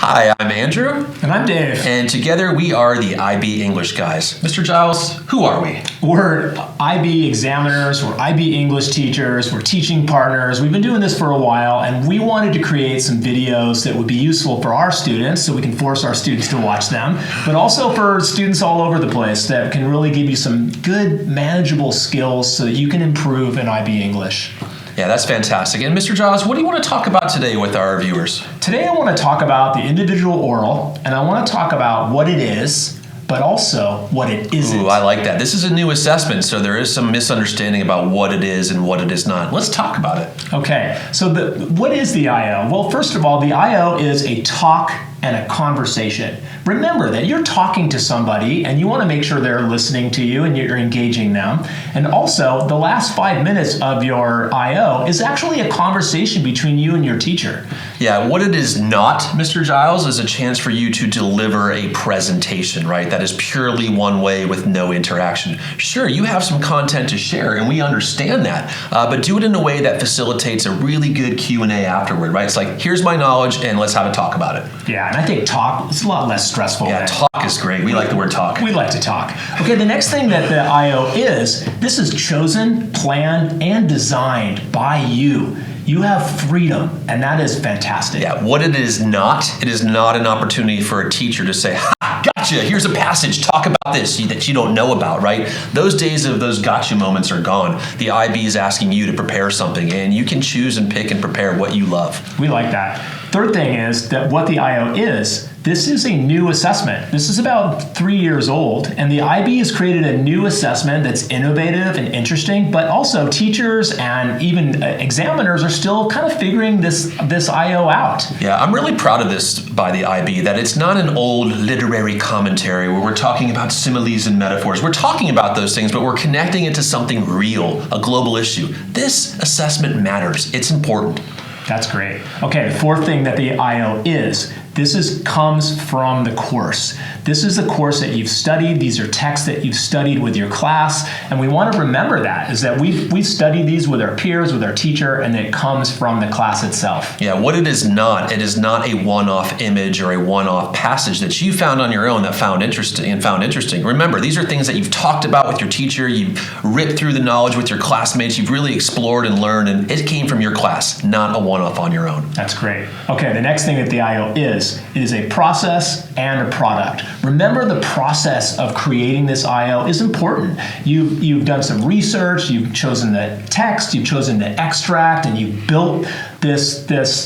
Hi, I'm Andrew. And I'm Dave. And together we are the IB English guys. Mr. Giles, who are we? We're IB examiners, we're IB English teachers, we're teaching partners. We've been doing this for a while, and we wanted to create some videos that would be useful for our students so we can force our students to watch them, but also for students all over the place that can really give you some good, manageable skills so that you can improve in IB English. Yeah, that's fantastic. And Mr. Giles, what do you want to talk about today with our viewers? Today I want to talk about the individual oral, and I want to talk about what it is, but also what it isn't. Ooh, I like that. This is a new assessment, so there is some misunderstanding about what it is and what it is not. Let's talk about it. Okay, so what is the IO? Well, first of all, the IO is a talk and a conversation. Remember that you're talking to somebody and you want to make sure they're listening to you and you're engaging them. And also, the last 5 minutes of your IO is actually a conversation between you and your teacher. Yeah, what it is not, Mr. Giles, is a chance for you to deliver a presentation, right? That is purely one way with no interaction. Sure, you have some content to share and we understand that, but do it in a way that facilitates a really good Q&A afterward, right? It's like, here's my knowledge and let's have a talk about it. Yeah, and I think talk is a lot less stressful. Yeah, talk is great. We like the word talk. We like to talk. Okay, the next thing that the IO is, this is chosen, planned, and designed by you. You have freedom, and that is fantastic. Yeah, what it is not an opportunity for a teacher to say, ha, gotcha, here's a passage, talk about this that you don't know about, right? Those days of those gotcha moments are gone. The IB is asking you to prepare something, and you can choose and pick and prepare what you love. We like that. Third thing is that what the IO is, this is a new assessment. This is about 3 years old, and the IB has created a new assessment that's innovative and interesting, but also teachers and even examiners are still kind of figuring this IO out. Yeah, I'm really proud of this by the IB, that it's not an old literary commentary where we're talking about similes and metaphors. We're talking about those things, but we're connecting it to something real, a global issue. This assessment matters. It's important. That's great. Okay, the fourth thing that the IO is, this comes from the course. This is the course that you've studied. These are texts that you've studied with your class, and we want to remember that, is that we've studied these with our peers, with our teacher, and it comes from the class itself. Yeah, what it is not a one-off image or a one-off passage that you found on your own that found interesting. Remember, these are things that you've talked about with your teacher, you've ripped through the knowledge with your classmates, you've really explored and learned, and it came from your class, not a one-off on your own. That's great. Okay, the next thing that the IO is, it is a process and a product. Remember, the process of creating this IO is important. You've done some research, you've chosen the text, you've chosen the extract, and you've built this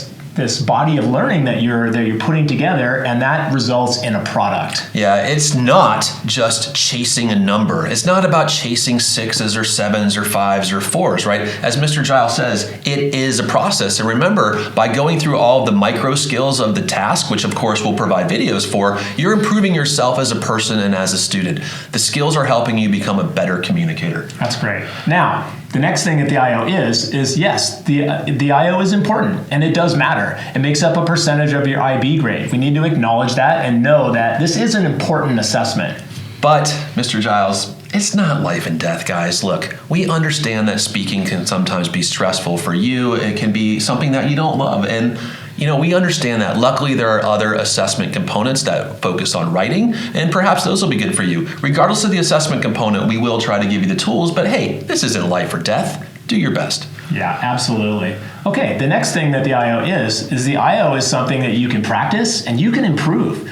body of learning that you're putting together, and that results in a product. Yeah, it's not just chasing a number. It's not about chasing 6s or 7s or 5s or 4s, right? As Mr. Giles says, it is a process. And remember, by going through all of the micro skills of the task, which of course we'll provide videos for, you're improving yourself as a person and as a student. The skills are helping you become a better communicator. That's great. Now, the next thing that the IO is yes, the IO is important, and it does matter. It makes up a percentage of your IB grade. We need to acknowledge that and know that this is an important assessment. But, Mr. Giles, it's not life and death, guys. Look, we understand that speaking can sometimes be stressful for you. It can be something that you don't love. And we understand that. Luckily, there are other assessment components that focus on writing, and perhaps those will be good for you. Regardless of the assessment component, we will try to give you the tools, but hey, this isn't life or death. Do your best. Yeah, absolutely. Okay, the next thing that the IO is the IO is something that you can practice and you can improve.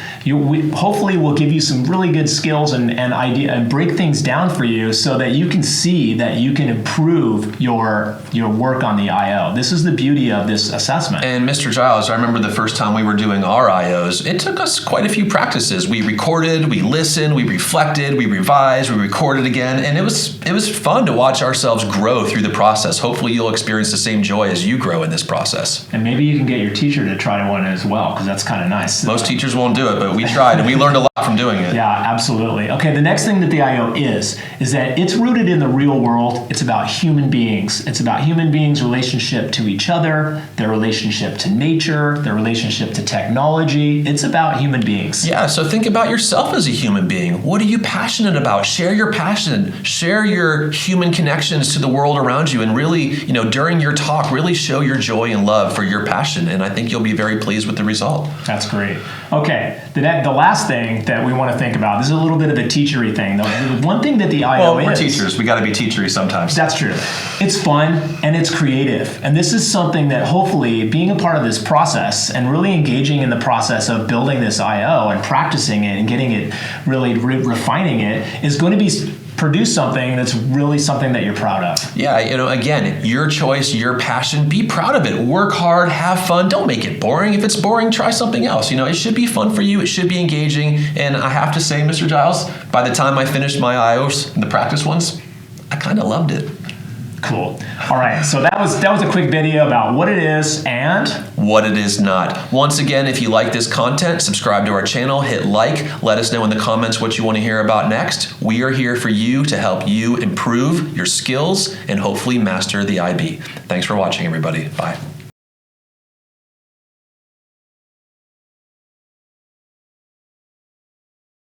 Hopefully we'll give you some really good skills and idea and break things down for you so that you can see that you can improve your work on the IO. This is the beauty of this assessment. And Mr. Giles, I remember the first time we were doing our IOs, it took us quite a few practices. We recorded, we listened, we reflected, we revised, we recorded again, and it was fun to watch ourselves grow through the process. Hopefully you'll experience the same joy as you grow in this process. And maybe you can get your teacher to try one as well, because that's kind of nice. Most teachers won't do it, but we tried and we learned a lot. from doing it. Yeah, absolutely. Okay, the next thing that the IO is that it's rooted in the real world. It's about human beings. It's about human beings' relationship to each other, their relationship to nature, their relationship to technology. It's about human beings. Yeah, so think about yourself as a human being. What are you passionate about? Share your passion. Share your human connections to the world around you, and really, during your talk, really show your joy and love for your passion, and I think you'll be very pleased with the result. That's great. Okay, the last thing that we want to think about, this is a little bit of a teachery thing. The one thing that the IO we're teachers. We got to be teachery sometimes. That's true. It's fun and it's creative. And this is something that hopefully being a part of this process and really engaging in the process of building this IO and practicing it and getting it really refining it is going to be produce something that's really something that you're proud of. Yeah, again, your choice, your passion, be proud of it. Work hard, have fun. Don't make it boring. If it's boring, try something else. It should be fun for you. It should be engaging. And I have to say, Mr. Giles, by the time I finished my IOs, the practice ones, I kind of loved it. Cool. All right, so that was a quick video about what it is and what it is not. Once again, if you like this content, subscribe to our channel, hit like, let us know in the comments what you want to hear about next. We are here for you to help you improve your skills and hopefully master the IB. Thanks for watching, everybody. Bye.